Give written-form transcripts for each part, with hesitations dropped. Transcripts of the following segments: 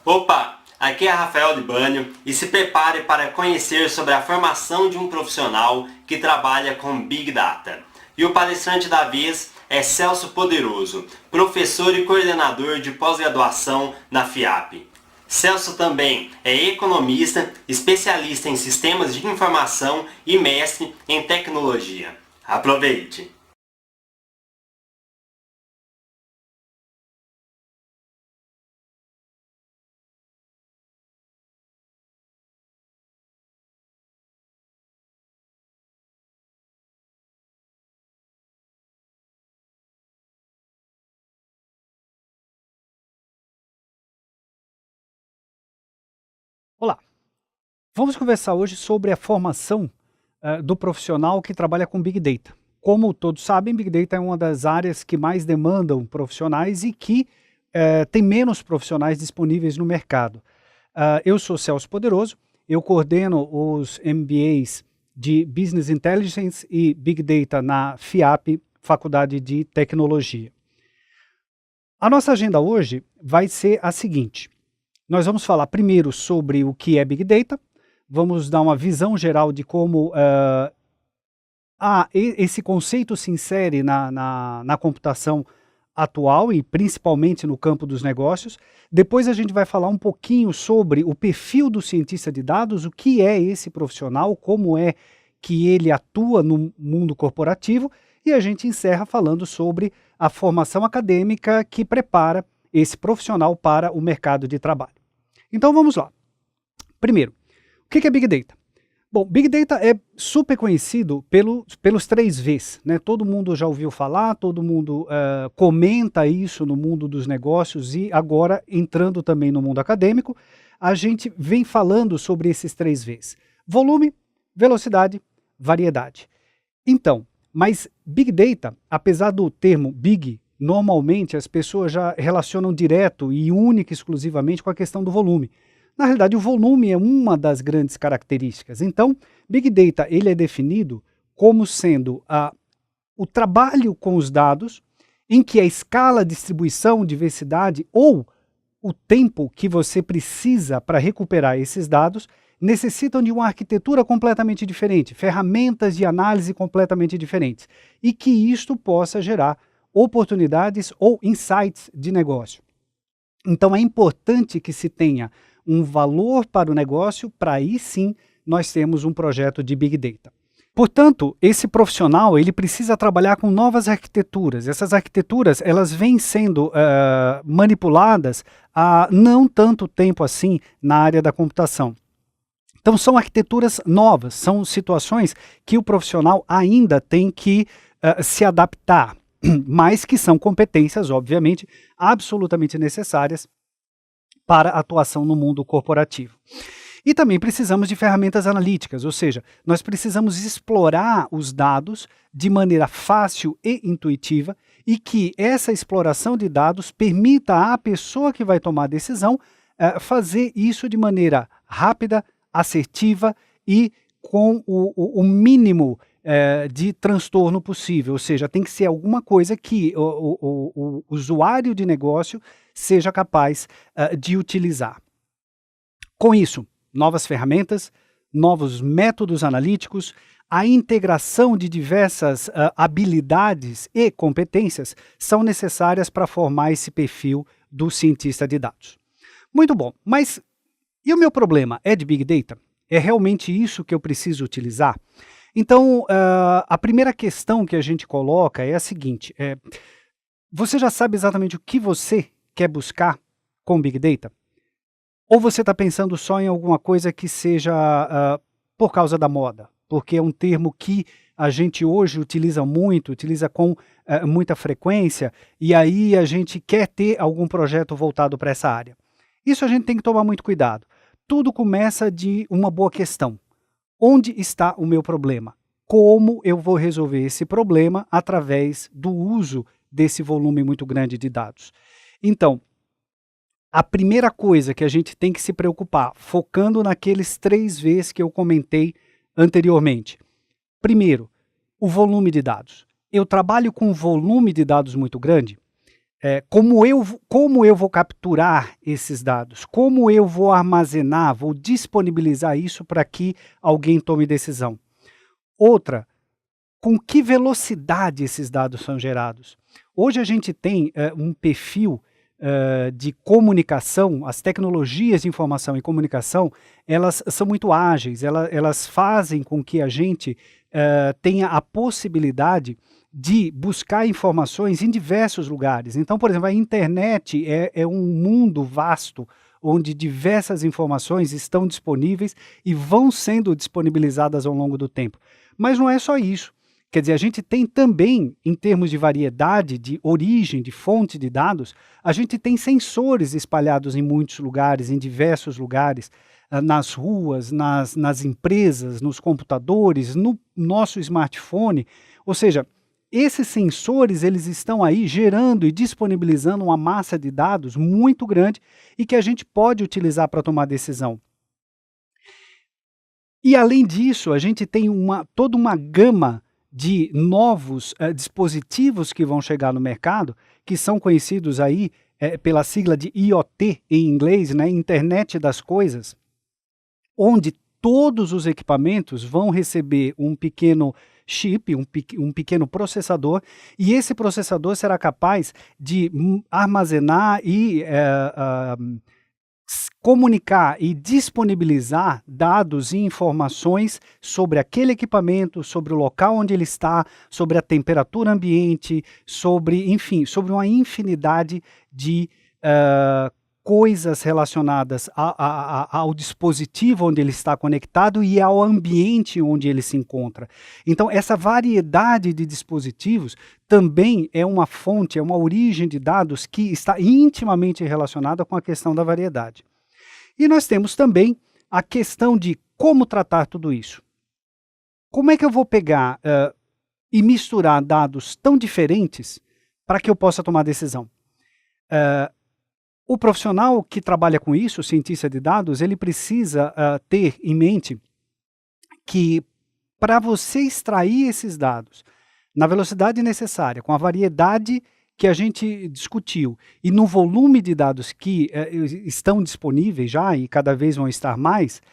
Opa, aqui é Rafael Libânio e se prepare para conhecer sobre a formação de um profissional que trabalha com Big Data. E o palestrante da vez é Celso Poderoso, professor e coordenador de pós-graduação na FIAP. Celso também é economista, especialista em sistemas de informação e mestre em tecnologia. Aproveite! Olá, vamos conversar hoje sobre a formação do profissional que trabalha com Big Data. Como todos sabem, Big Data é uma das áreas que mais demandam profissionais e que tem menos profissionais disponíveis no mercado. Eu sou Celso Poderoso, eu coordeno os MBAs de Business Intelligence e Big Data na FIAP, Faculdade de Tecnologia. A nossa agenda hoje vai ser a seguinte. Nós vamos falar primeiro sobre o que é Big Data, vamos dar uma visão geral de como esse conceito se insere na computação atual e principalmente no campo dos negócios. Depois a gente vai falar um pouquinho sobre o perfil do cientista de dados, o que é esse profissional, como é que ele atua no mundo corporativo, e a gente encerra falando sobre a formação acadêmica que prepara esse profissional para o mercado de trabalho. Então vamos lá. Primeiro, o que é Big Data? Bom, Big Data é super conhecido pelos 3 Vs, né? Todo mundo já ouviu falar, todo mundo comenta isso no mundo dos negócios e agora entrando também no mundo acadêmico, a gente vem falando sobre esses 3 Vs. Volume, velocidade, variedade. Então, mas Big Data, apesar do termo Big, normalmente as pessoas já relacionam direto e única e exclusivamente com a questão do volume. Na realidade, o volume é uma das grandes características. Então, Big Data ele é definido como sendo o trabalho com os dados em que a escala, distribuição, diversidade ou o tempo que você precisa para recuperar esses dados necessitam de uma arquitetura completamente diferente, ferramentas de análise completamente diferentes, e que isto possa gerar oportunidades ou insights de negócio. Então é importante que se tenha um valor para o negócio, para aí sim nós temos um projeto de Big Data. Portanto, esse profissional ele precisa trabalhar com novas arquiteturas. Essas arquiteturas elas vêm sendo manipuladas há não tanto tempo assim na área da computação. Então são arquiteturas novas, são situações que o profissional ainda tem que se adaptar, mas que são competências, obviamente, absolutamente necessárias para a atuação no mundo corporativo. E também precisamos de ferramentas analíticas, ou seja, nós precisamos explorar os dados de maneira fácil e intuitiva e que essa exploração de dados permita à pessoa que vai tomar a decisão fazer isso de maneira rápida, assertiva e com o mínimo de transtorno possível, ou seja, tem que ser alguma coisa que o usuário de negócio seja capaz de utilizar. Com isso, novas ferramentas, novos métodos analíticos, a integração de diversas habilidades e competências são necessárias para formar esse perfil do cientista de dados. Muito bom, mas e o meu problema é de Big Data? É realmente isso que eu preciso utilizar? Então, a primeira questão que a gente coloca é a seguinte, você já sabe exatamente o que você quer buscar com Big Data? Ou você está pensando só em alguma coisa que seja por causa da moda? Porque é um termo que a gente hoje utiliza muito, utiliza com muita frequência, e aí a gente quer ter algum projeto voltado para essa área. Isso a gente tem que tomar muito cuidado. Tudo começa de uma boa questão. Onde está o meu problema? Como eu vou resolver esse problema através do uso desse volume muito grande de dados? Então, a primeira coisa que a gente tem que se preocupar, focando naqueles 3 Vs que eu comentei anteriormente. Primeiro, o volume de dados. Eu trabalho com um volume de dados muito grande. Como eu vou capturar esses dados? Como eu vou armazenar, vou disponibilizar isso para que alguém tome decisão? Outra, com que velocidade esses dados são gerados? Hoje a gente tem um perfil de comunicação, as tecnologias de informação e comunicação, elas são muito ágeis, elas fazem com que a gente tenha a possibilidade de buscar informações em diversos lugares. Então, por exemplo, a internet é um mundo vasto, onde diversas informações estão disponíveis e vão sendo disponibilizadas ao longo do tempo. Mas não é só isso. Quer dizer, a gente tem também, em termos de variedade, de origem, de fonte de dados, a gente tem sensores espalhados em muitos lugares, em diversos lugares, nas ruas, nas empresas, nos computadores, no nosso smartphone. Ou seja, esses sensores, eles estão aí gerando e disponibilizando uma massa de dados muito grande e que a gente pode utilizar para tomar decisão. E além disso, a gente tem toda uma gama de novos dispositivos que vão chegar no mercado, que são conhecidos aí pela sigla de IoT em inglês, né, Internet das Coisas, onde todos os equipamentos vão receber um pequeno chip, um pequeno processador, e esse processador será capaz de armazenar e comunicar e disponibilizar dados e informações sobre aquele equipamento, sobre o local onde ele está, sobre a temperatura ambiente, enfim, sobre uma infinidade de coisas relacionadas ao dispositivo onde ele está conectado e ao ambiente onde ele se encontra. Então, essa variedade de dispositivos também é uma fonte, é uma origem de dados que está intimamente relacionada com a questão da variedade. E nós temos também a questão de como tratar tudo isso. Como é que eu vou pegar e misturar dados tão diferentes para que eu possa tomar decisão? O profissional que trabalha com isso, o cientista de dados, ele precisa ter em mente que para você extrair esses dados na velocidade necessária, com a variedade que a gente discutiu e no volume de dados que estão disponíveis já e cada vez vão estar mais,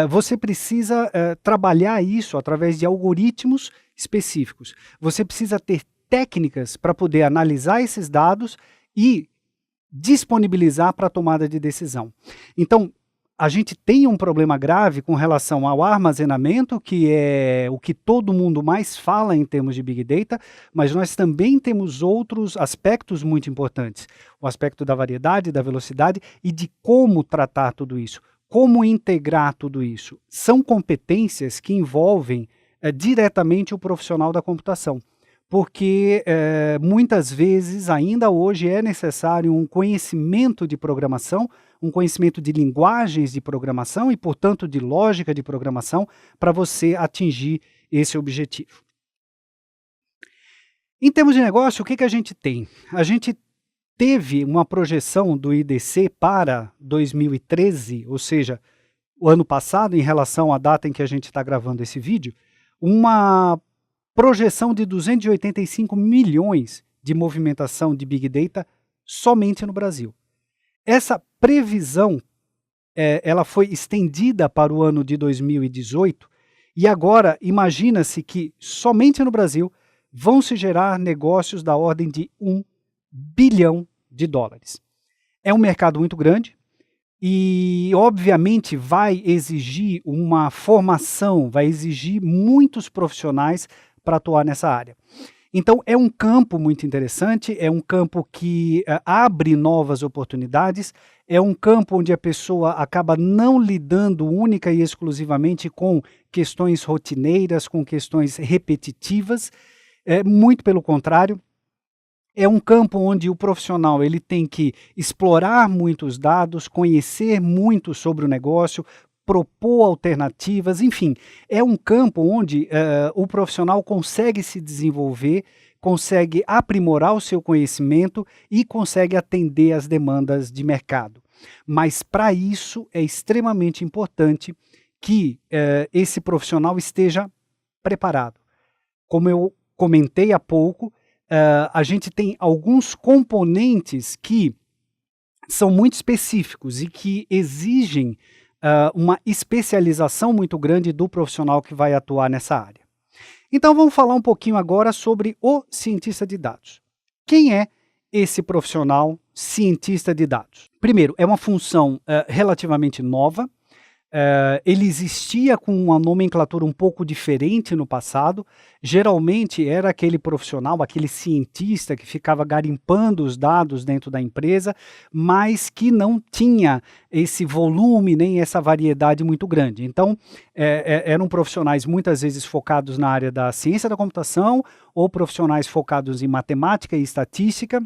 você precisa trabalhar isso através de algoritmos específicos. Você precisa ter técnicas para poder analisar esses dados e disponibilizar para a tomada de decisão. Então, a gente tem um problema grave com relação ao armazenamento, que é o que todo mundo mais fala em termos de Big Data, mas nós também temos outros aspectos muito importantes. O aspecto da variedade, da velocidade e de como tratar tudo isso, como integrar tudo isso. São competências que envolvem diretamente o profissional da computação. Porque muitas vezes, ainda hoje, é necessário um conhecimento de programação, um conhecimento de linguagens de programação e, portanto, de lógica de programação para você atingir esse objetivo. Em termos de negócio, o que a gente tem? A gente teve uma projeção do IDC para 2013, ou seja, o ano passado, em relação à data em que a gente está gravando esse vídeo, uma projeção de 285 milhões de movimentação de Big Data somente no Brasil. Essa previsão ela foi estendida para o ano de 2018 e agora imagina-se que somente no Brasil vão se gerar negócios da ordem de $1 bilhão. É um mercado muito grande e, obviamente, vai exigir uma formação, vai exigir muitos profissionais para atuar nessa área. Então, é um campo muito interessante, é um campo que abre novas oportunidades, é um campo onde a pessoa acaba não lidando única e exclusivamente com questões rotineiras, com questões repetitivas, muito pelo contrário. É um campo onde o profissional ele tem que explorar muitos dados, conhecer muito sobre o negócio, propor alternativas, enfim, é um campo onde o profissional consegue se desenvolver, consegue aprimorar o seu conhecimento e consegue atender às demandas de mercado. Mas para isso é extremamente importante que esse profissional esteja preparado. Como eu comentei há pouco, a gente tem alguns componentes que são muito específicos e que exigem uma especialização muito grande do profissional que vai atuar nessa área. Então vamos falar um pouquinho agora sobre o cientista de dados. Quem é esse profissional cientista de dados? Primeiro, é uma função relativamente nova. Ele existia com uma nomenclatura um pouco diferente no passado. Geralmente era aquele profissional, aquele cientista que ficava garimpando os dados dentro da empresa, mas que não tinha esse volume nem essa variedade muito grande. Então, eram profissionais muitas vezes focados na área da ciência da computação ou profissionais focados em matemática e estatística,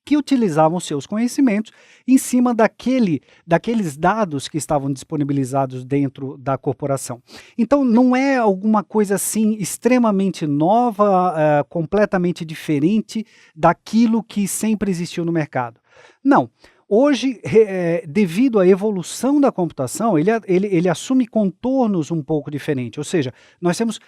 que utilizavam seus conhecimentos em cima daqueles dados que estavam disponibilizados dentro da corporação. Então, não é alguma coisa assim extremamente nova, completamente diferente daquilo que sempre existiu no mercado. Não. Hoje, devido à evolução da computação, ele assume contornos um pouco diferentes. Ou seja, nós temos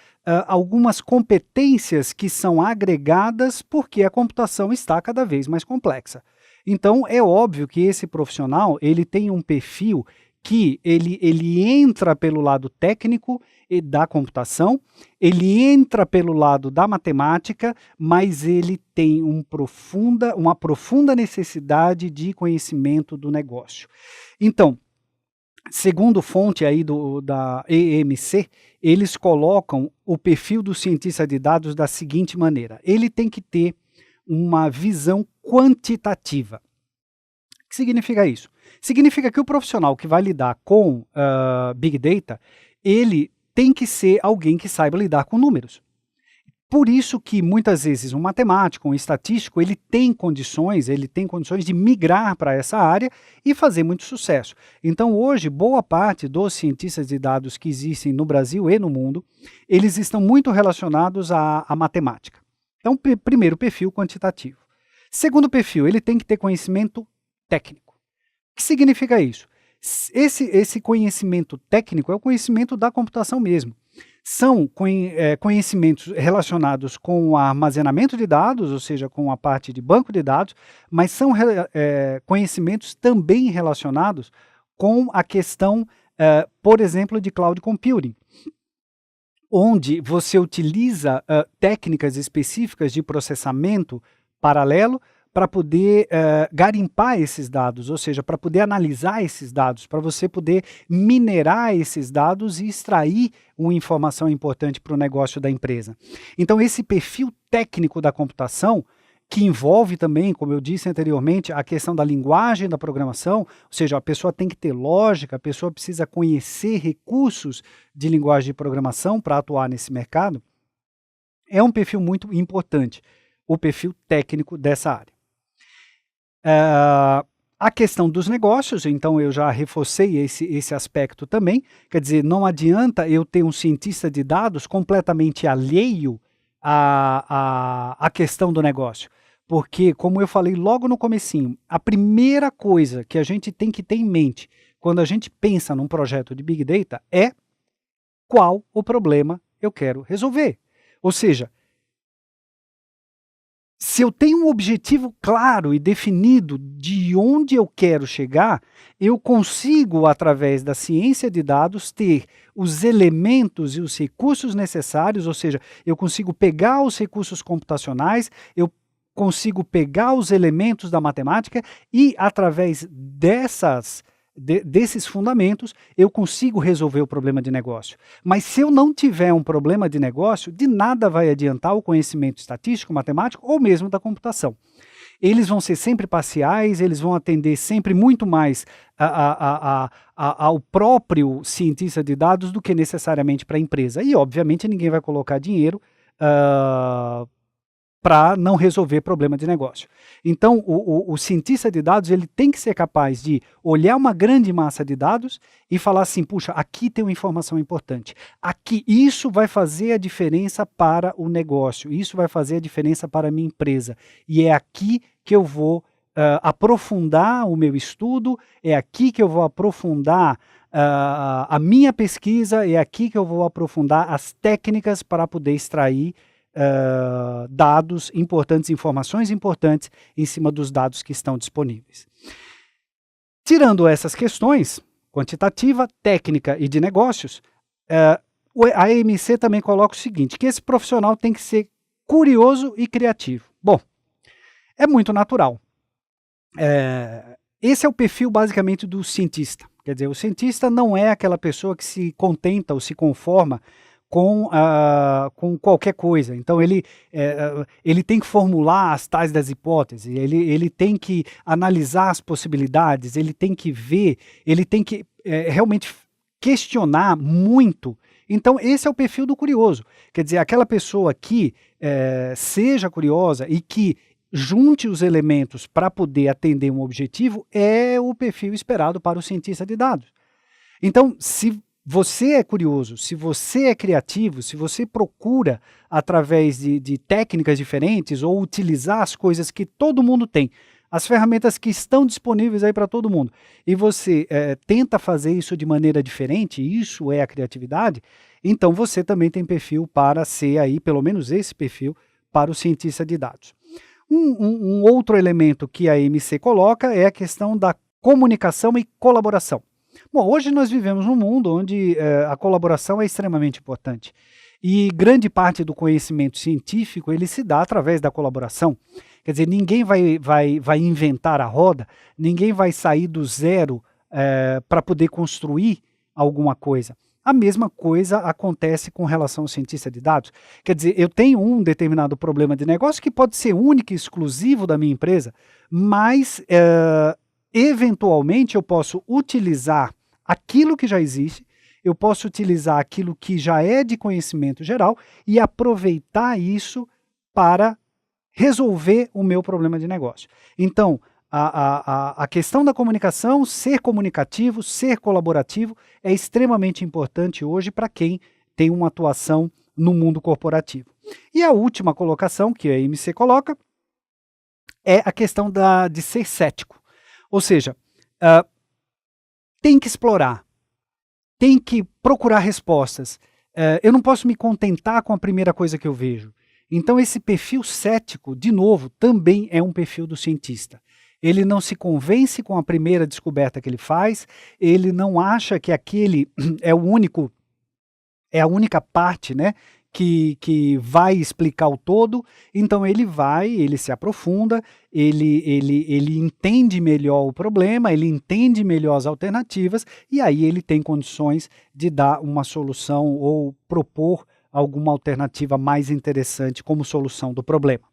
algumas competências que são agregadas porque a computação está cada vez mais complexa. Então, é óbvio que esse profissional ele tem um perfil que ele entra pelo lado técnico da computação, ele entra pelo lado da matemática, mas ele tem uma profunda necessidade de conhecimento do negócio. Então, segundo fonte aí da EMC, eles colocam o perfil do cientista de dados da seguinte maneira: ele tem que ter uma visão quantitativa. O que significa isso? Significa que o profissional que vai lidar com Big Data, ele tem que ser alguém que saiba lidar com números. Por isso que muitas vezes um matemático, um estatístico, ele tem condições de migrar para essa área e fazer muito sucesso. Então hoje, boa parte dos cientistas de dados que existem no Brasil e no mundo, eles estão muito relacionados à matemática. Então, primeiro perfil, quantitativo. Segundo perfil, ele tem que ter conhecimento técnico. O que significa isso? Esse conhecimento técnico é o conhecimento da computação mesmo. São conhecimentos relacionados com o armazenamento de dados, ou seja, com a parte de banco de dados, mas são conhecimentos também relacionados com a questão, por exemplo, de cloud computing, onde você utiliza técnicas específicas de processamento paralelo para poder garimpar esses dados, ou seja, para poder analisar esses dados, para você poder minerar esses dados e extrair uma informação importante para o negócio da empresa. Então, esse perfil técnico da computação, que envolve também, como eu disse anteriormente, a questão da linguagem da programação, ou seja, a pessoa tem que ter lógica, a pessoa precisa conhecer recursos de linguagem de programação para atuar nesse mercado, é um perfil muito importante, o perfil técnico dessa área. A questão dos negócios, então eu já reforcei esse aspecto também, quer dizer, não adianta eu ter um cientista de dados completamente alheio à questão do negócio, porque, como eu falei logo no comecinho, a primeira coisa que a gente tem que ter em mente quando a gente pensa num projeto de Big Data é qual o problema eu quero resolver. Ou seja, se eu tenho um objetivo claro e definido de onde eu quero chegar, eu consigo, através da ciência de dados, ter os elementos e os recursos necessários, ou seja, eu consigo pegar os recursos computacionais, eu consigo pegar os elementos da matemática e, através desses fundamentos, eu consigo resolver o problema de negócio. Mas se eu não tiver um problema de negócio, de nada vai adiantar o conhecimento estatístico, matemático ou mesmo da computação. Eles vão ser sempre parciais, eles vão atender sempre muito mais ao próprio cientista de dados do que necessariamente para a empresa. E, obviamente, ninguém vai colocar dinheiro para não resolver problema de negócio. Então, o cientista de dados ele tem que ser capaz de olhar uma grande massa de dados e falar assim, puxa, aqui tem uma informação importante. Aqui, isso vai fazer a diferença para o negócio, isso vai fazer a diferença para a minha empresa. E é aqui que eu vou aprofundar o meu estudo, é aqui que eu vou aprofundar a minha pesquisa, é aqui que eu vou aprofundar as técnicas para poder extrair dados importantes, informações importantes em cima dos dados que estão disponíveis. Tirando essas questões, quantitativa, técnica e de negócios, a AMC também coloca o seguinte, que esse profissional tem que ser curioso e criativo. Bom, é muito natural. Esse é o perfil basicamente do cientista. Quer dizer, o cientista não é aquela pessoa que se contenta ou se conforma com qualquer coisa. Então ele tem que formular as tais das hipóteses, ele tem que analisar as possibilidades, ele tem que ver, ele tem que realmente questionar muito. Então esse é o perfil do curioso. Quer dizer, aquela pessoa que seja curiosa e que junte os elementos para poder atender um objetivo é o perfil esperado para o cientista de dados. Então, se você é curioso, se você é criativo, se você procura através de técnicas diferentes ou utilizar as coisas que todo mundo tem, as ferramentas que estão disponíveis aí para todo mundo, e você tenta fazer isso de maneira diferente, isso é a criatividade, então você também tem perfil para ser aí, pelo menos esse perfil, para o cientista de dados. Um outro elemento que a AMC coloca é a questão da comunicação e colaboração. Bom, hoje nós vivemos num mundo onde a colaboração é extremamente importante e grande parte do conhecimento científico ele se dá através da colaboração. Quer dizer, ninguém vai inventar a roda, ninguém vai sair do zero para poder construir alguma coisa. A mesma coisa acontece com relação ao cientista de dados. Quer dizer, eu tenho um determinado problema de negócio que pode ser único e exclusivo da minha empresa, mas eventualmente eu posso utilizar aquilo que já existe, eu posso utilizar aquilo que já é de conhecimento geral e aproveitar isso para resolver o meu problema de negócio. Então, a questão da comunicação, ser comunicativo, ser colaborativo, é extremamente importante hoje para quem tem uma atuação no mundo corporativo. E a última colocação que a AMC coloca é a questão de ser cético. Ou seja, tem que explorar, tem que procurar respostas. Eu não posso me contentar com a primeira coisa que eu vejo. Então esse perfil cético, de novo, também é um perfil do cientista. Ele não se convence com a primeira descoberta que ele faz, ele não acha que aquele é a única parte, né, que vai explicar o todo, então ele se aprofunda, ele entende melhor o problema, ele entende melhor as alternativas, e aí ele tem condições de dar uma solução ou propor alguma alternativa mais interessante como solução do problema.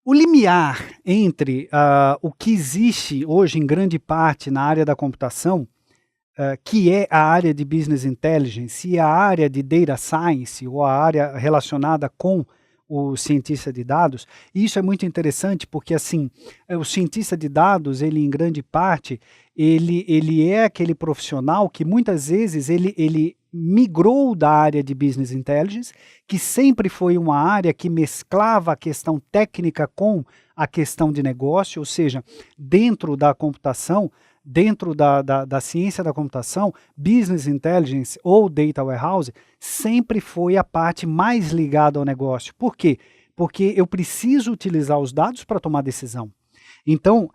O limiar entre o que existe hoje em grande parte na área da computação, que é a área de Business Intelligence e a área de Data Science, ou a área relacionada com o cientista de dados, e isso é muito interessante porque assim, o cientista de dados, ele em grande parte, ele é aquele profissional que muitas vezes ele migrou da área de Business Intelligence, que sempre foi uma área que mesclava a questão técnica com a questão de negócio, ou seja, dentro da computação, dentro da ciência da computação, Business Intelligence ou Data Warehouse sempre foi a parte mais ligada ao negócio. Por quê? Porque eu preciso utilizar os dados para tomar decisão. Então,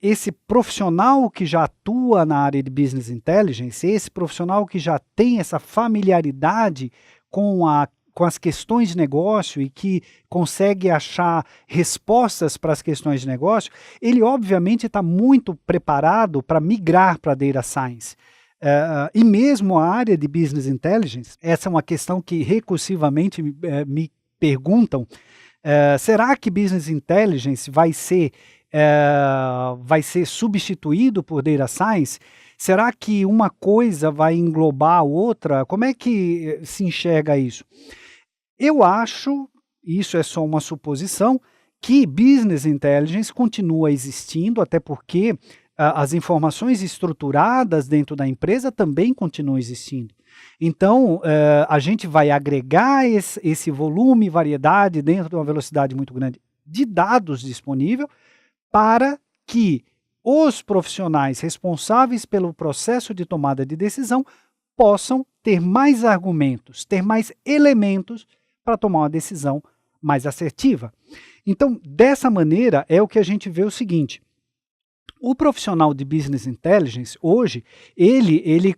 esse profissional que já atua na área de Business Intelligence, esse profissional que já tem essa familiaridade com as questões de negócio e que consegue achar respostas para as questões de negócio, ele obviamente está muito preparado para migrar para a Data Science. E mesmo a área de Business Intelligence, essa é uma questão que recursivamente me perguntam, será que Business Intelligence vai ser substituído por Data Science? Será que uma coisa vai englobar a outra? Como é que se enxerga isso? Eu acho, isso é só uma suposição, que Business Intelligence continua existindo, até porque as informações estruturadas dentro da empresa também continuam existindo. Então, a gente vai agregar esse volume e variedade dentro de uma velocidade muito grande de dados disponível para que os profissionais responsáveis pelo processo de tomada de decisão possam ter mais argumentos, ter mais elementos para tomar uma decisão mais assertiva. Então, dessa maneira, é o que a gente vê o seguinte: o profissional de Business Intelligence, hoje, o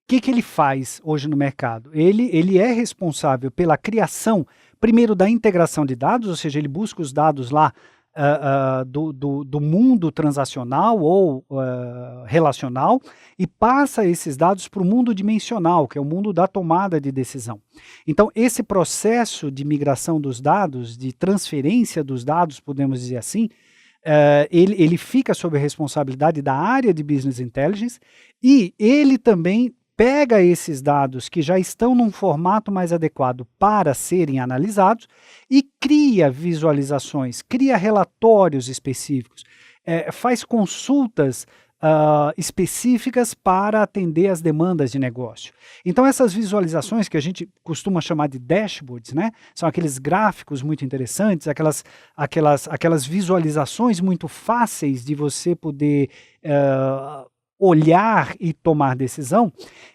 que ele faz hoje no mercado? Ele é responsável pela criação, primeiro, da integração de dados, ou seja, ele busca os dados lá do mundo transacional ou relacional e passa esses dados para o mundo dimensional, que é o mundo da tomada de decisão. Então, esse processo de migração dos dados, de transferência dos dados, podemos dizer assim, ele fica sob a responsabilidade da área de Business Intelligence e ele também pega esses dados que já estão num formato mais adequado para serem analisados e cria visualizações, cria relatórios específicos, faz consultas específicas para atender as demandas de negócio. Então essas visualizações que a gente costuma chamar de dashboards, né, são aqueles gráficos muito interessantes, aquelas visualizações muito fáceis de você poder olhar e tomar decisão,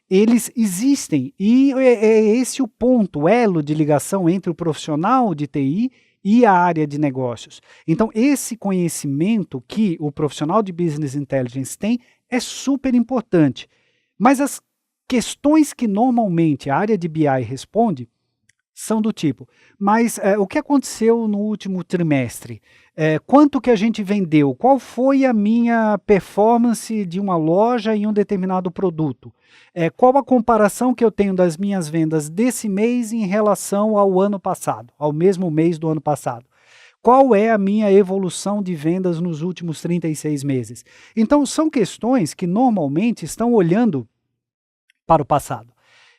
eles existem e é esse o ponto, o elo de ligação entre o profissional de TI e a área de negócios. Então, esse conhecimento que o profissional de Business Intelligence tem é super importante. Mas as questões que normalmente a área de BI responde são do tipo, mas o que aconteceu no último trimestre? Quanto que a gente vendeu? Qual foi a minha performance de uma loja em um determinado produto? Qual a comparação que eu tenho das minhas vendas desse mês em relação ao ano passado, ao mesmo mês do ano passado? Qual é a minha evolução de vendas nos últimos 36 meses? Então, são questões que normalmente estão olhando para o passado.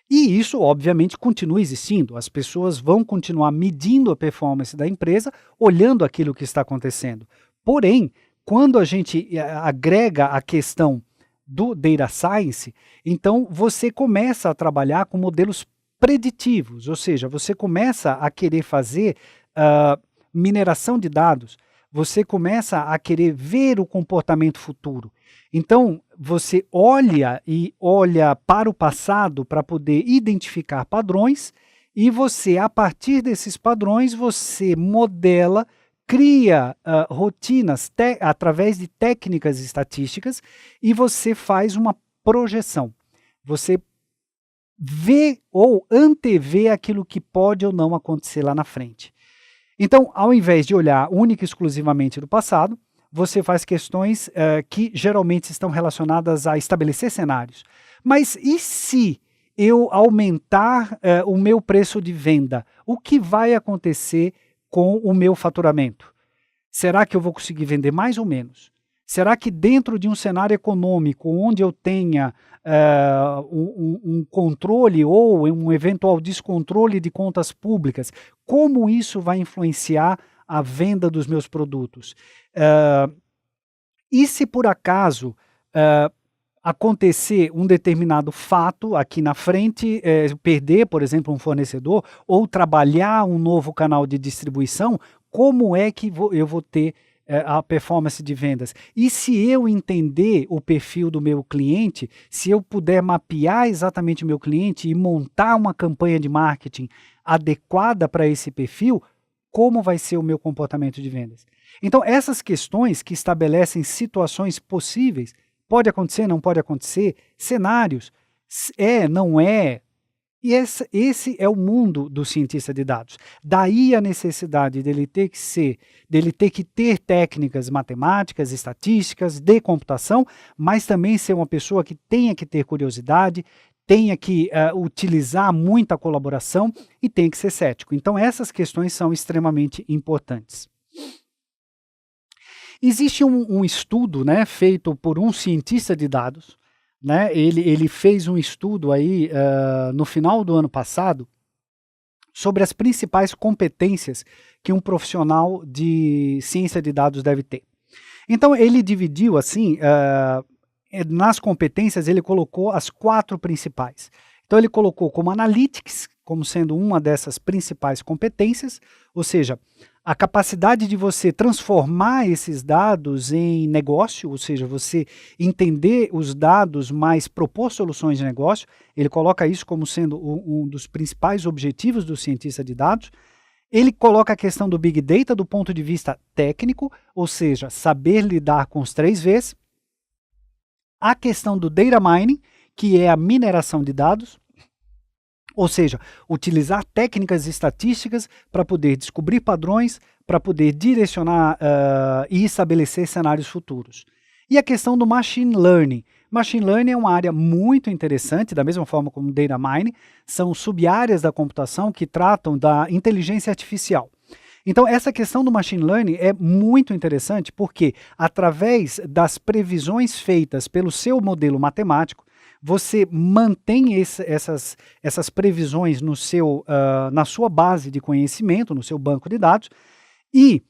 E isso, obviamente, continua existindo. As pessoas vão continuar medindo a performance da empresa, olhando aquilo que está acontecendo. Porém, quando a gente agrega a questão do Data Science, então você começa a trabalhar com modelos preditivos, ou seja, você começa a querer fazer mineração de dados, você começa a querer ver o comportamento futuro. Então, você olha para o passado para poder identificar padrões e você, a partir desses padrões, você modela, cria rotinas através de técnicas estatísticas e você faz uma projeção. Você vê ou antevê aquilo que pode ou não acontecer lá na frente. Então, ao invés de olhar única e exclusivamente do passado, você faz questões que geralmente estão relacionadas a estabelecer cenários. Mas e se eu aumentar o meu preço de venda? O que vai acontecer com o meu faturamento? Será que eu vou conseguir vender mais ou menos? Será que dentro de um cenário econômico onde eu tenha um controle ou um eventual descontrole de contas públicas, como isso vai influenciar a venda dos meus produtos? E se por acaso acontecer um determinado fato aqui na frente, perder, por exemplo, um fornecedor ou trabalhar um novo canal de distribuição, como é que eu vou ter a performance de vendas? E se eu entender o perfil do meu cliente, se eu puder mapear exatamente o meu cliente e montar uma campanha de marketing adequada para esse perfil, como vai ser o meu comportamento de vendas? Então, essas questões que estabelecem situações possíveis, pode acontecer, não pode acontecer, cenários, não é. E esse é o mundo do cientista de dados. Daí a necessidade dele ter que ter técnicas matemáticas, estatísticas, de computação, mas também ser uma pessoa que tenha que ter curiosidade, tenha que utilizar muita colaboração e tenha que ser cético. Então essas questões são extremamente importantes. Existe um estudo, né, feito por um cientista de dados, né, ele fez um estudo aí no final do ano passado sobre as principais competências que um profissional de ciência de dados deve ter. Então ele dividiu assim, nas competências ele colocou as 4 principais. Então ele colocou como Analytics, como sendo uma dessas principais competências, ou seja, a capacidade de você transformar esses dados em negócio, ou seja, você entender os dados, mas propor soluções de negócio. Ele coloca isso como sendo um dos principais objetivos do cientista de dados. Ele coloca a questão do Big Data do ponto de vista técnico, ou seja, saber lidar com os 3 Vs. A questão do Data Mining, que é a mineração de dados, ou seja, utilizar técnicas estatísticas para poder descobrir padrões, para poder direcionar e estabelecer cenários futuros. E a questão do Machine Learning. Machine Learning é uma área muito interessante, da mesma forma como Data Mining, são sub-áreas da computação que tratam da inteligência artificial. Então, essa questão do Machine Learning é muito interessante porque, através das previsões feitas pelo seu modelo matemático, você mantém essas previsões na sua base de conhecimento, no seu banco de dados, e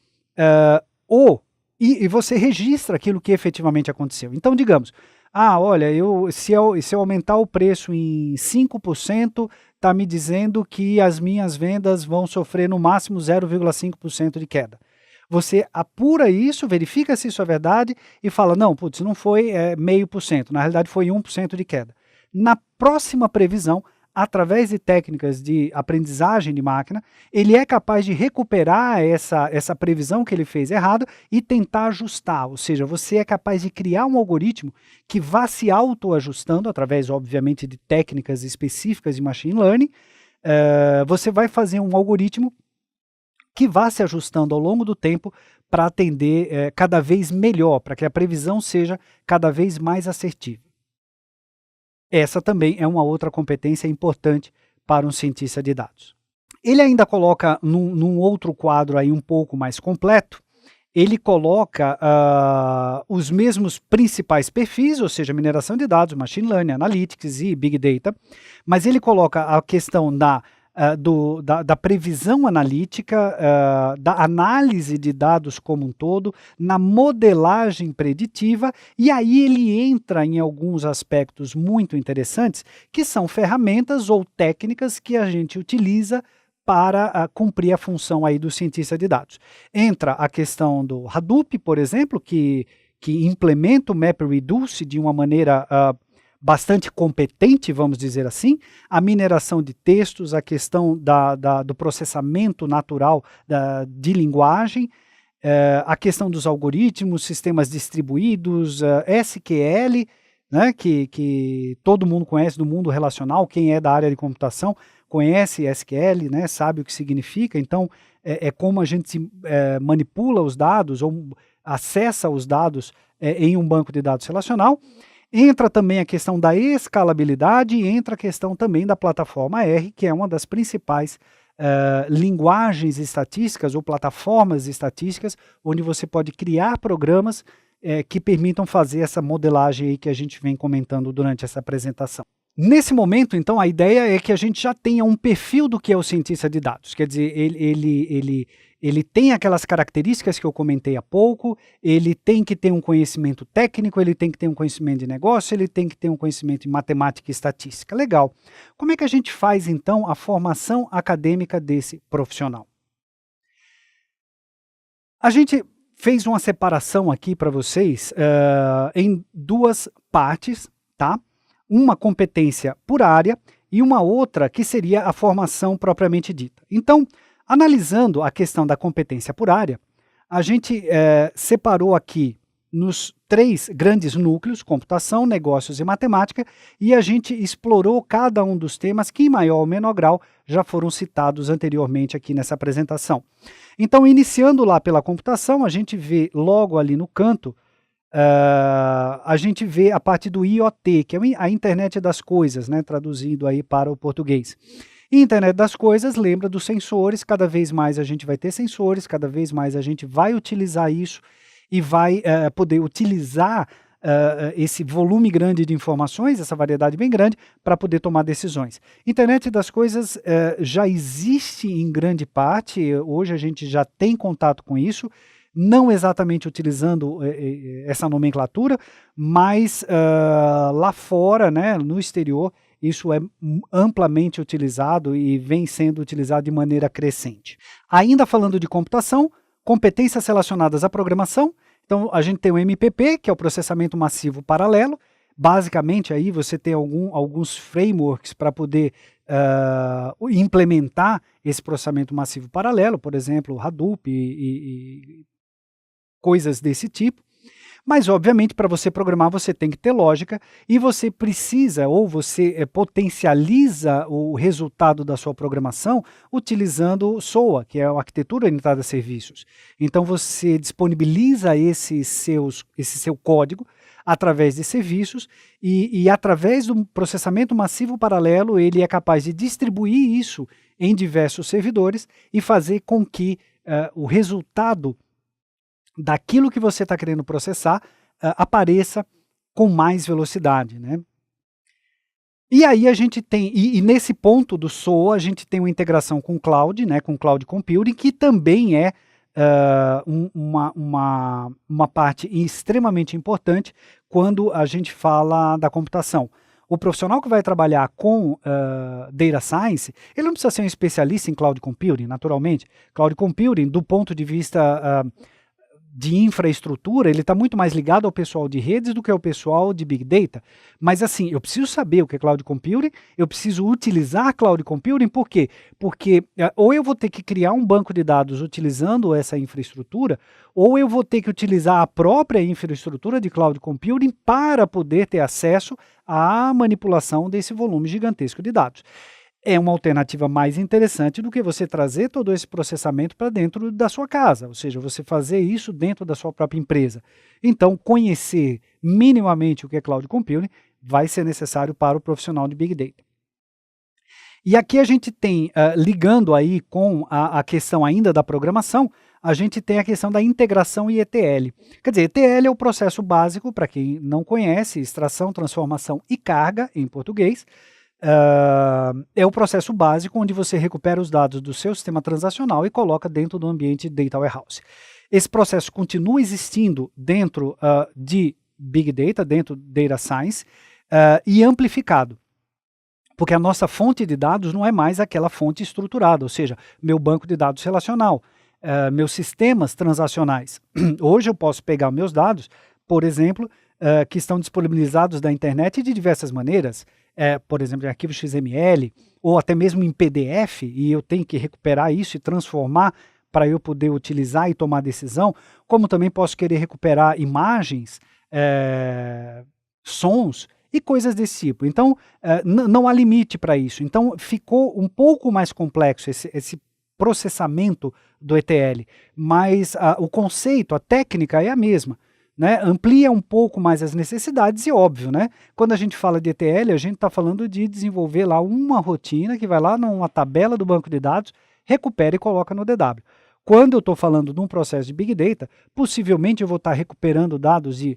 você registra aquilo que efetivamente aconteceu. Então, digamos, olha, se eu aumentar o preço em 5%, está me dizendo que as minhas vendas vão sofrer no máximo 0,5% de queda. Você apura isso, verifica se isso é verdade e fala, não, putz, não foi 0,5%, na realidade foi 1% de queda. Na próxima previsão, através de técnicas de aprendizagem de máquina, ele é capaz de recuperar essa previsão que ele fez errada e tentar ajustar, ou seja, você é capaz de criar um algoritmo que vá se autoajustando, através, obviamente, de técnicas específicas de machine learning. Você vai fazer um algoritmo que vá se ajustando ao longo do tempo para atender cada vez melhor, para que a previsão seja cada vez mais assertiva. Essa também é uma outra competência importante para um cientista de dados. Ele ainda coloca num outro quadro aí um pouco mais completo, ele coloca os mesmos principais perfis, ou seja, mineração de dados, machine learning, analytics e big data, mas ele coloca a questão da previsão analítica, da análise de dados como um todo, na modelagem preditiva, e aí ele entra em alguns aspectos muito interessantes, que são ferramentas ou técnicas que a gente utiliza para cumprir a função aí do cientista de dados. Entra a questão do Hadoop, por exemplo, que implementa o MapReduce de uma maneira bastante competente, vamos dizer assim, a mineração de textos, a questão do processamento natural de linguagem, a questão dos algoritmos, sistemas distribuídos, SQL, né, que todo mundo conhece do mundo relacional, quem é da área de computação conhece SQL, né, sabe o que significa, então é como a gente manipula os dados ou acessa os dados em um banco de dados relacional. Entra também a questão da escalabilidade e entra a questão também da plataforma R, que é uma das principais linguagens estatísticas ou plataformas estatísticas, onde você pode criar programas que permitam fazer essa modelagem aí que a gente vem comentando durante essa apresentação. Nesse momento, então, a ideia é que a gente já tenha um perfil do que é o cientista de dados. Quer dizer, ele tem aquelas características que eu comentei há pouco, ele tem que ter um conhecimento técnico, ele tem que ter um conhecimento de negócio, ele tem que ter um conhecimento de matemática e estatística. Legal. Como é que a gente faz, então, a formação acadêmica desse profissional? A gente fez uma separação aqui para vocês em 2 partes, tá? Uma competência por área e uma outra que seria a formação propriamente dita. Então, analisando a questão da competência por área, a gente separou aqui nos 3 grandes núcleos, computação, negócios e matemática, e a gente explorou cada um dos temas que, em maior ou menor grau, já foram citados anteriormente aqui nessa apresentação. Então, iniciando lá pela computação, a gente vê logo ali no canto, a gente vê a parte do IoT, que é a internet das coisas, né, traduzindo aí para o português. E internet das coisas lembra dos sensores, cada vez mais a gente vai ter sensores, cada vez mais a gente vai utilizar isso e vai poder utilizar esse volume grande de informações, essa variedade bem grande, para poder tomar decisões. Internet das coisas já existe em grande parte, hoje a gente já tem contato com isso, não exatamente utilizando essa nomenclatura, mas lá fora, né, no exterior, isso é amplamente utilizado e vem sendo utilizado de maneira crescente. Ainda falando de computação, competências relacionadas à programação, então a gente tem o MPP, que é o processamento massivo paralelo. Basicamente aí você tem alguns frameworks para poder implementar esse processamento massivo paralelo, por exemplo, Hadoop e coisas desse tipo. Mas, obviamente, para você programar, você tem que ter lógica e você precisa, ou você potencializa o resultado da sua programação utilizando SOA, que é a Arquitetura Orientada a Serviços. Então, você disponibiliza esse seu código através de serviços e através do processamento massivo paralelo, ele é capaz de distribuir isso em diversos servidores e fazer com que o resultado daquilo que você está querendo processar apareça com mais velocidade, né? E aí a gente tem, e nesse ponto do SOA, a gente tem uma integração com o cloud, né, com o cloud computing, que também é uma parte extremamente importante quando a gente fala da computação. O profissional que vai trabalhar com Data Science, ele não precisa ser um especialista em Cloud Computing, naturalmente. Cloud Computing, do ponto de vista de infraestrutura, ele está muito mais ligado ao pessoal de redes do que ao pessoal de Big Data. Mas assim, eu preciso saber o que é Cloud Computing, eu preciso utilizar Cloud Computing, por quê? Porque ou eu vou ter que criar um banco de dados utilizando essa infraestrutura, ou eu vou ter que utilizar a própria infraestrutura de Cloud Computing para poder ter acesso à manipulação desse volume gigantesco de dados. É uma alternativa mais interessante do que você trazer todo esse processamento para dentro da sua casa, ou seja, você fazer isso dentro da sua própria empresa. Então, conhecer minimamente o que é Cloud Computing vai ser necessário para o profissional de Big Data. E aqui a gente tem, ligando aí com a questão ainda da programação, a gente tem a questão da integração e ETL. Quer dizer, ETL é o processo básico, para quem não conhece, extração, transformação e carga, em português. É o processo básico onde você recupera os dados do seu sistema transacional e coloca dentro do ambiente Data Warehouse. Esse processo continua existindo dentro de Big Data, dentro de Data Science, e amplificado. Porque a nossa fonte de dados não é mais aquela fonte estruturada, ou seja, meu banco de dados relacional, meus sistemas transacionais. Hoje eu posso pegar meus dados, por exemplo, que estão disponibilizados da internet de diversas maneiras, por exemplo, em arquivo XML, ou até mesmo em PDF, e eu tenho que recuperar isso e transformar para eu poder utilizar e tomar decisão, como também posso querer recuperar imagens, sons e coisas desse tipo. Então, não há limite para isso. Então, ficou um pouco mais complexo esse processamento do ETL, mas o conceito, a técnica é a mesma. Né, amplia um pouco mais as necessidades e óbvio, né, quando a gente fala de ETL, a gente está falando de desenvolver lá uma rotina que vai lá numa tabela do banco de dados, recupera e coloca no DW. Quando eu estou falando de um processo de Big Data, possivelmente eu vou estar recuperando dados de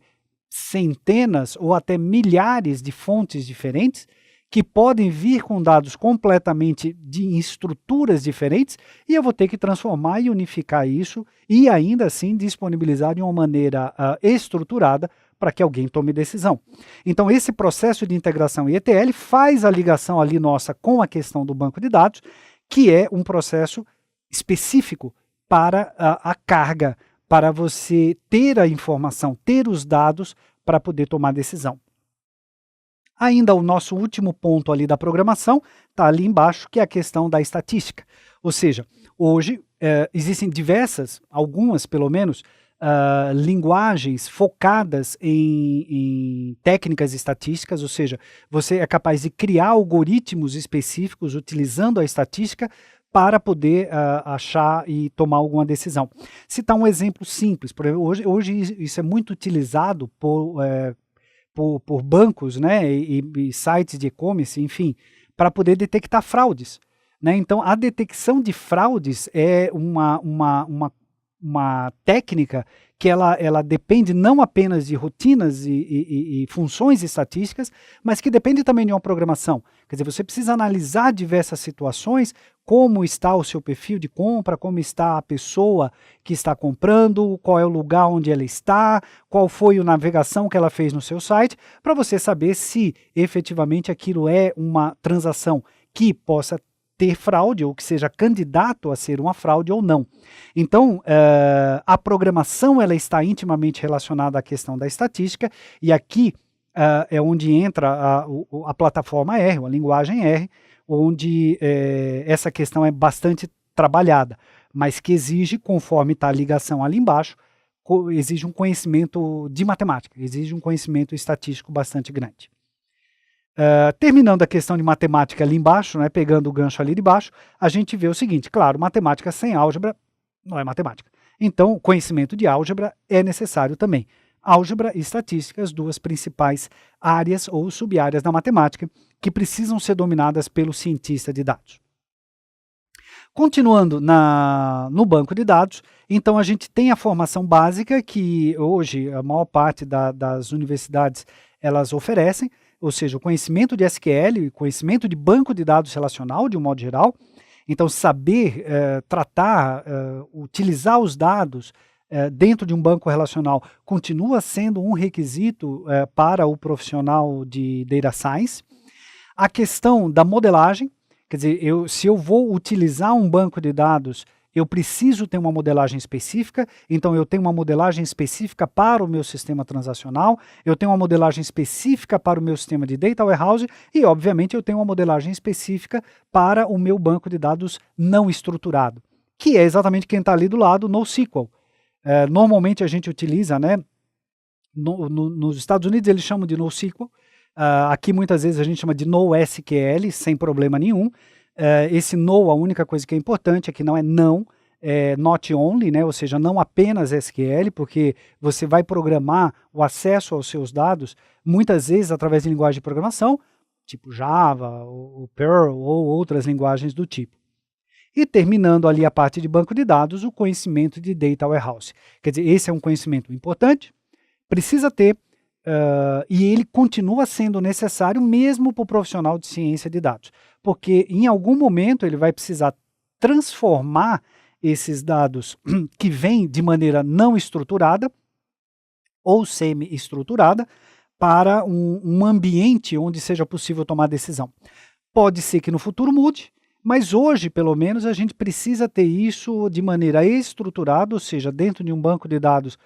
centenas ou até milhares de fontes diferentes, que podem vir com dados completamente em estruturas diferentes, e eu vou ter que transformar e unificar isso e ainda assim disponibilizar de uma maneira estruturada para que alguém tome decisão. Então esse processo de integração em ETL faz a ligação ali nossa com a questão do banco de dados, que é um processo específico para a carga, para você ter a informação, ter os dados para poder tomar decisão. Ainda o nosso último ponto ali da programação está ali embaixo, que é a questão da estatística. Ou seja, hoje existem diversas, algumas pelo menos, linguagens focadas em técnicas estatísticas, ou seja, você é capaz de criar algoritmos específicos utilizando a estatística para poder achar e tomar alguma decisão. Citar um exemplo simples, por exemplo, hoje isso é muito utilizado por bancos, né, e sites de e-commerce, enfim, para poder detectar fraudes. Né? Então, a detecção de fraudes é uma técnica que ela depende não apenas de rotinas e funções estatísticas, mas que depende também de uma programação. Quer dizer, você precisa analisar diversas situações, como está o seu perfil de compra, como está a pessoa que está comprando, qual é o lugar onde ela está, qual foi a navegação que ela fez no seu site, para você saber se efetivamente aquilo é uma transação que possa ter fraude ou que seja candidato a ser uma fraude ou não. Então, a programação ela está intimamente relacionada à questão da estatística e aqui é onde entra a plataforma R, a linguagem R, onde essa questão é bastante trabalhada, mas que exige, conforme está a ligação ali embaixo, exige um conhecimento de matemática, exige um conhecimento estatístico bastante grande. Terminando a questão de matemática ali embaixo, né, pegando o gancho ali de baixo, a gente vê o seguinte, claro, matemática sem álgebra não é matemática. Então, conhecimento de álgebra é necessário também. Álgebra e estatística, as duas principais áreas ou sub-áreas da matemática que precisam ser dominadas pelo cientista de dados. Continuando no banco de dados, então a gente tem a formação básica que hoje a maior parte das universidades elas oferecem, ou seja, o conhecimento de SQL e conhecimento de banco de dados relacional de um modo geral. Então saber tratar, utilizar os dados dentro de um banco relacional continua sendo um requisito para o profissional de Data Science. A questão da modelagem, quer dizer, se eu vou utilizar um banco de dados, eu preciso ter uma modelagem específica, então eu tenho uma modelagem específica para o meu sistema transacional, eu tenho uma modelagem específica para o meu sistema de Data Warehouse e, obviamente, eu tenho uma modelagem específica para o meu banco de dados não estruturado, que é exatamente quem está ali do lado, NoSQL. Normalmente a gente utiliza, né, nos Estados Unidos eles chamam de NoSQL, aqui muitas vezes a gente chama de NoSQL, sem problema nenhum. Esse no, a única coisa que é importante é que não é não, not only, né, ou seja, não apenas SQL, porque você vai programar o acesso aos seus dados, muitas vezes através de linguagem de programação, tipo Java, ou Perl, ou outras linguagens do tipo. E terminando ali a parte de banco de dados, o conhecimento de Data Warehouse. Quer dizer, esse é um conhecimento importante, precisa ter, e ele continua sendo necessário mesmo para o profissional de ciência de dados, porque em algum momento ele vai precisar transformar esses dados que vêm de maneira não estruturada ou semi-estruturada para um ambiente onde seja possível tomar decisão. Pode ser que no futuro mude, mas hoje, pelo menos, a gente precisa ter isso de maneira estruturada, ou seja, dentro de um banco de dados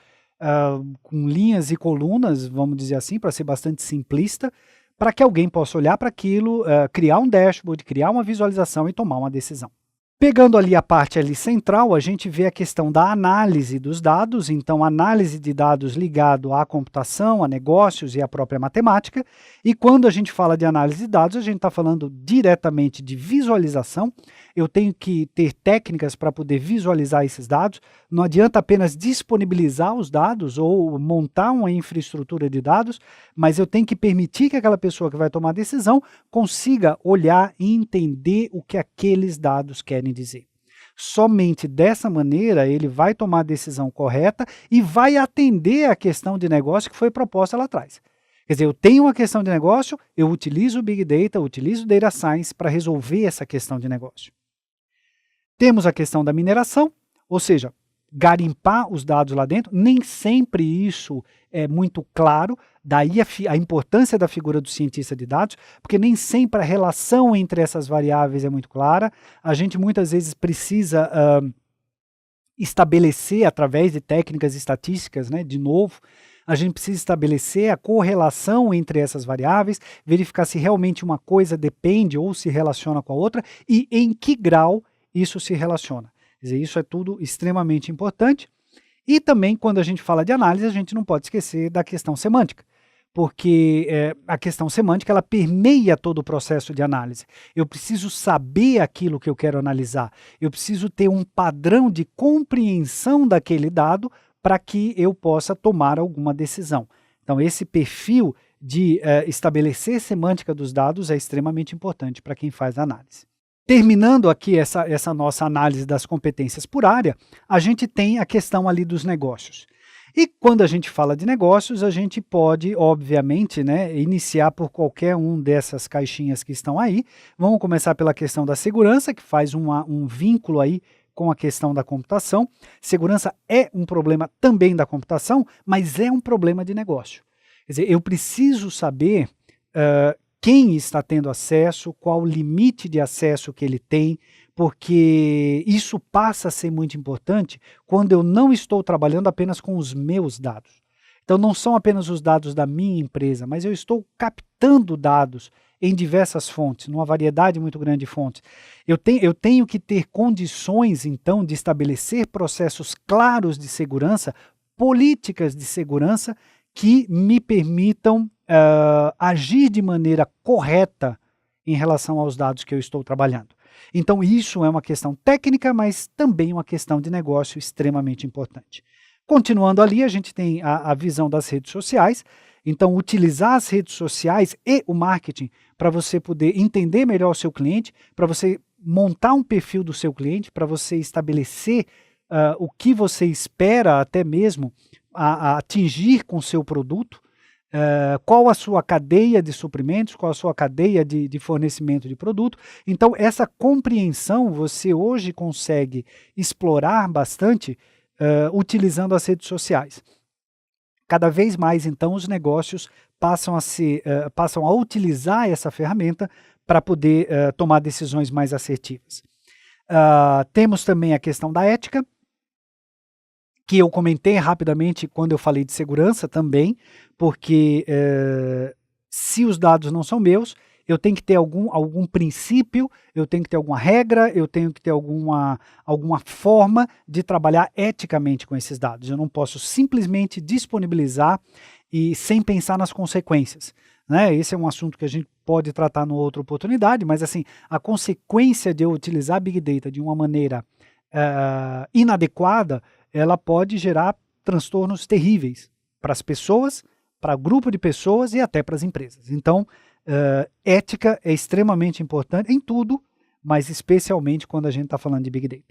com linhas e colunas, vamos dizer assim, para ser bastante simplista, para que alguém possa olhar para aquilo, criar um dashboard, criar uma visualização e tomar uma decisão. Pegando ali a parte ali central, a gente vê a questão da análise dos dados, então análise de dados ligado à computação, a negócios e à própria matemática, e quando a gente fala de análise de dados, a gente está falando diretamente de visualização. Eu tenho que ter técnicas para poder visualizar esses dados, não adianta apenas disponibilizar os dados ou montar uma infraestrutura de dados, mas eu tenho que permitir que aquela pessoa que vai tomar a decisão consiga olhar e entender o que aqueles dados querem dizer. Somente dessa maneira ele vai tomar a decisão correta e vai atender a questão de negócio que foi proposta lá atrás. Quer dizer, eu tenho uma questão de negócio, eu utilizo o Big Data, eu utilizo o Data Science para resolver essa questão de negócio. Temos a questão da mineração, ou seja, garimpar os dados lá dentro, nem sempre isso é muito claro, daí a importância da figura do cientista de dados, porque nem sempre a relação entre essas variáveis é muito clara, a gente muitas vezes precisa estabelecer através de técnicas estatísticas, né, de novo, a gente precisa estabelecer a correlação entre essas variáveis, verificar se realmente uma coisa depende ou se relaciona com a outra e em que grau isso se relaciona. Quer dizer, isso é tudo extremamente importante. E também, quando a gente fala de análise, a gente não pode esquecer da questão semântica, porque a questão semântica ela permeia todo o processo de análise. Eu preciso saber aquilo que eu quero analisar, eu preciso ter um padrão de compreensão daquele dado para que eu possa tomar alguma decisão. Então, esse perfil de estabelecer semântica dos dados é extremamente importante para quem faz análise. Terminando aqui essa nossa análise das competências por área, a gente tem a questão ali dos negócios. E quando a gente fala de negócios, a gente pode, obviamente, né, iniciar por qualquer um dessas caixinhas que estão aí. Vamos começar pela questão da segurança, que faz um vínculo aí com a questão da computação. Segurança é um problema também da computação, mas é um problema de negócio. Quer dizer, eu preciso saber quem está tendo acesso, qual o limite de acesso que ele tem, porque isso passa a ser muito importante quando eu não estou trabalhando apenas com os meus dados. Então não são apenas os dados da minha empresa, mas eu estou captando dados em diversas fontes, numa variedade muito grande de fontes. Eu tenho que ter condições, então, de estabelecer processos claros de segurança, políticas de segurança, que me permitam agir de maneira correta em relação aos dados que eu estou trabalhando. Então isso é uma questão técnica, mas também uma questão de negócio extremamente importante. Continuando ali, a gente tem a visão das redes sociais. Então, utilizar as redes sociais e o marketing para você poder entender melhor o seu cliente, para você montar um perfil do seu cliente, para você estabelecer o que você espera até mesmo a atingir com o seu produto, qual a sua cadeia de suprimentos, qual a sua cadeia de fornecimento de produto. Então, essa compreensão você hoje consegue explorar bastante utilizando as redes sociais. Cada vez mais, então, os negócios passam a utilizar essa ferramenta para poder tomar decisões mais assertivas. Temos também a questão da ética, que eu comentei rapidamente quando eu falei de segurança também, porque se os dados não são meus, eu tenho que ter algum princípio, eu tenho que ter alguma regra, eu tenho que ter alguma forma de trabalhar eticamente com esses dados. Eu não posso simplesmente disponibilizar e sem pensar nas consequências. Né? Esse é um assunto que a gente pode tratar numa outra oportunidade, mas assim, a consequência de eu utilizar Big Data de uma maneira inadequada, ela pode gerar transtornos terríveis para as pessoas, para o grupo de pessoas e até para as empresas. Então, ética é extremamente importante em tudo, mas especialmente quando a gente está falando de Big Data.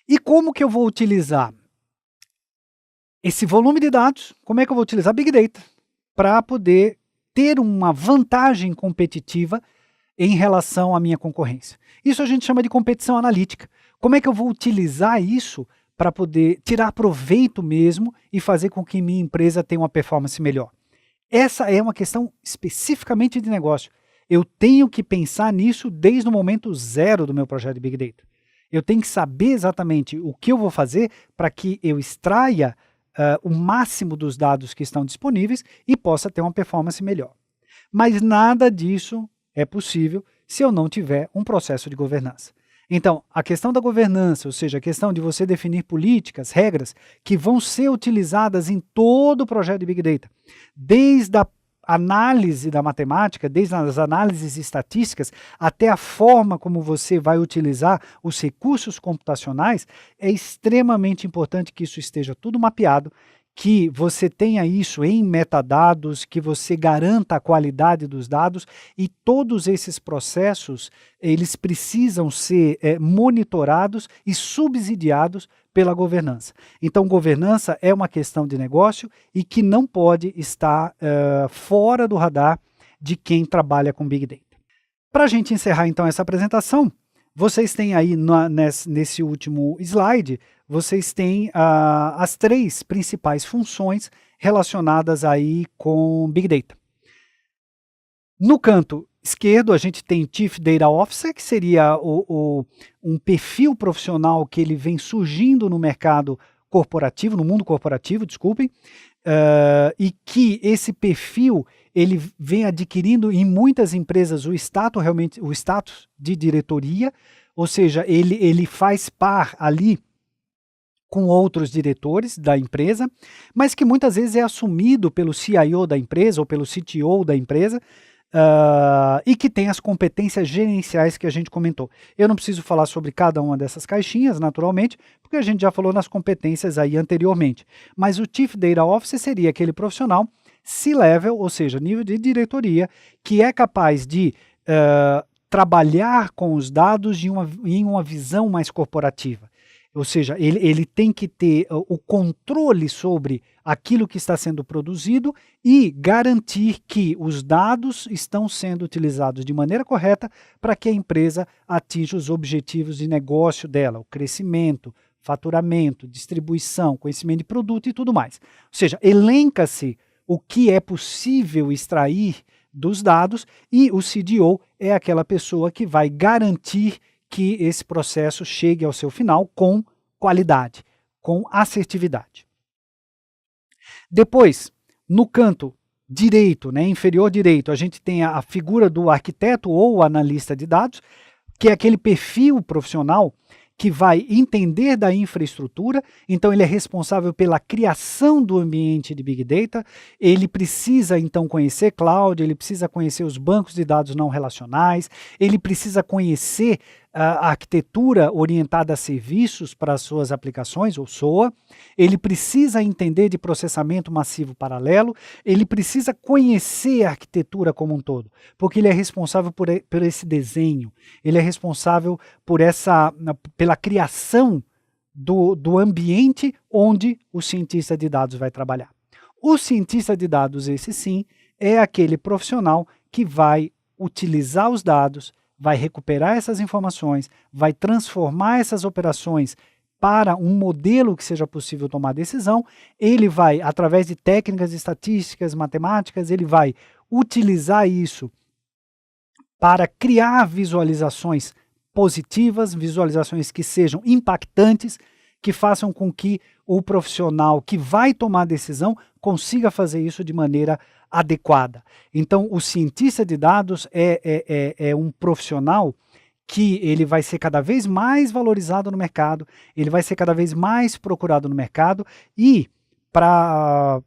E como que eu vou utilizar esse volume de dados? Como é que eu vou utilizar Big Data para poder ter uma vantagem competitiva em relação à minha concorrência? Isso a gente chama de competição analítica. Como é que eu vou utilizar isso para poder tirar proveito mesmo e fazer com que minha empresa tenha uma performance melhor? Essa é uma questão especificamente de negócio. Eu tenho que pensar nisso desde o momento zero do meu projeto de Big Data. Eu tenho que saber exatamente o que eu vou fazer para que eu extraia o máximo dos dados que estão disponíveis e possa ter uma performance melhor. Mas nada disso é possível se eu não tiver um processo de governança. Então, a questão da governança, ou seja, a questão de você definir políticas, regras, que vão ser utilizadas em todo o projeto de Big Data, desde a análise da matemática, desde as análises estatísticas, até a forma como você vai utilizar os recursos computacionais, é extremamente importante que isso esteja tudo mapeado, que você tenha isso em metadados, que você garanta a qualidade dos dados, e todos esses processos, eles precisam ser monitorados e subsidiados pela governança. Então, governança é uma questão de negócio e que não pode estar fora do radar de quem trabalha com Big Data. Para a gente encerrar, então, essa apresentação, vocês têm aí nesse último slide, vocês têm as 3 principais funções relacionadas aí com Big Data. No canto esquerdo, a gente tem Chief Data Officer, que seria um perfil profissional que ele vem surgindo no mercado corporativo, no mundo corporativo, desculpem, e que esse perfil ele vem adquirindo em muitas empresas o status de diretoria, ou seja, ele faz par ali com outros diretores da empresa, mas que muitas vezes é assumido pelo CIO da empresa ou pelo CTO da empresa, e que tem as competências gerenciais que a gente comentou. Eu não preciso falar sobre cada uma dessas caixinhas, naturalmente, porque a gente já falou nas competências aí anteriormente. Mas o Chief Data Officer seria aquele profissional C-level, ou seja, nível de diretoria, que é capaz de trabalhar com os dados em uma visão mais corporativa. Ou seja, ele tem que ter o controle sobre aquilo que está sendo produzido e garantir que os dados estão sendo utilizados de maneira correta para que a empresa atinja os objetivos de negócio dela, o crescimento, faturamento, distribuição, conhecimento de produto e tudo mais. Ou seja, elenca-se o que é possível extrair dos dados e o CDO é aquela pessoa que vai garantir que esse processo chegue ao seu final com qualidade, com assertividade. Depois, no canto direito, inferior direito, a gente tem a figura do arquiteto ou analista de dados, que é aquele perfil profissional que vai entender da infraestrutura, então ele é responsável pela criação do ambiente de Big Data, ele precisa então conhecer cloud, ele precisa conhecer os bancos de dados não relacionais, ele precisa conhecer a arquitetura orientada a serviços para as suas aplicações, ou SOA, ele precisa entender de processamento massivo paralelo, ele precisa conhecer a arquitetura como um todo, porque ele é responsável por esse desenho, ele é responsável pela criação do ambiente onde o cientista de dados vai trabalhar. O cientista de dados, esse sim, é aquele profissional que vai utilizar os dados, vai recuperar essas informações, vai transformar essas operações para um modelo que seja possível tomar decisão, ele vai, através de técnicas estatísticas, matemáticas, ele vai utilizar isso para criar visualizações positivas, visualizações que sejam impactantes, que façam com que o profissional que vai tomar a decisão consiga fazer isso de maneira adequada. Então, o cientista de dados é um profissional que ele vai ser cada vez mais valorizado no mercado, ele vai ser cada vez mais procurado no mercado e para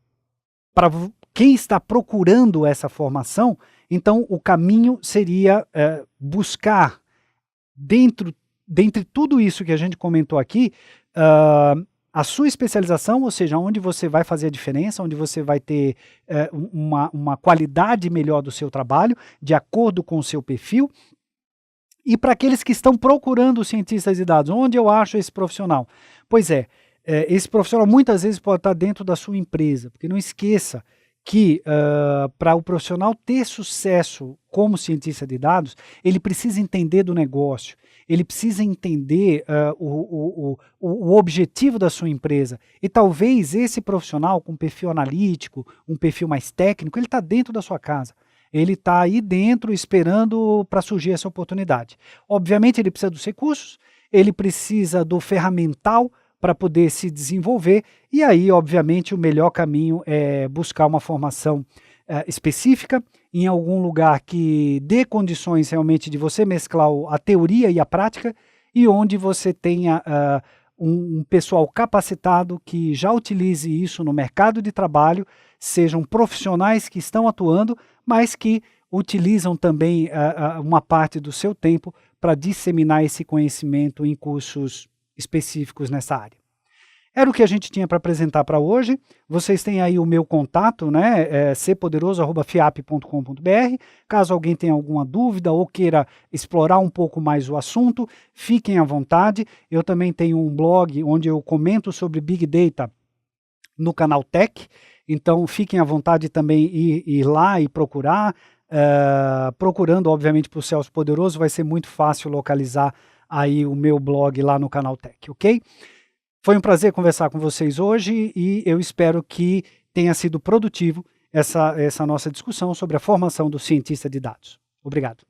quem está procurando essa formação, então o caminho seria buscar dentre tudo isso que a gente comentou aqui, a sua especialização, ou seja, onde você vai fazer a diferença, onde você vai ter uma qualidade melhor do seu trabalho, de acordo com o seu perfil. E para aqueles que estão procurando cientistas de dados, onde eu acho esse profissional? Pois esse profissional muitas vezes pode estar dentro da sua empresa, porque não esqueça que para o profissional ter sucesso como cientista de dados, ele precisa entender do negócio, ele precisa entender o objetivo da sua empresa. E talvez esse profissional com perfil analítico, um perfil mais técnico, ele está dentro da sua casa. Ele está aí dentro esperando para surgir essa oportunidade. Obviamente ele precisa dos recursos, ele precisa do ferramental para poder se desenvolver, e aí, obviamente, o melhor caminho é buscar uma formação específica, em algum lugar que dê condições realmente de você mesclar a teoria e a prática, e onde você tenha um pessoal capacitado que já utilize isso no mercado de trabalho, sejam profissionais que estão atuando, mas que utilizam também uma parte do seu tempo para disseminar esse conhecimento em cursos específicos nessa área. Era o que a gente tinha para apresentar para hoje. Vocês têm aí o meu contato, cpoderoso@fiap.com.br. Caso alguém tenha alguma dúvida ou queira explorar um pouco mais o assunto, fiquem à vontade. Eu também tenho um blog onde eu comento sobre Big Data no canal Tech, então fiquem à vontade também ir lá e procurar. Procurando, obviamente, por Celso Poderoso, vai ser muito fácil localizar aí o meu blog lá no canal Tech, ok? Foi um prazer conversar com vocês hoje e eu espero que tenha sido produtivo essa nossa discussão sobre a formação do cientista de dados. Obrigado.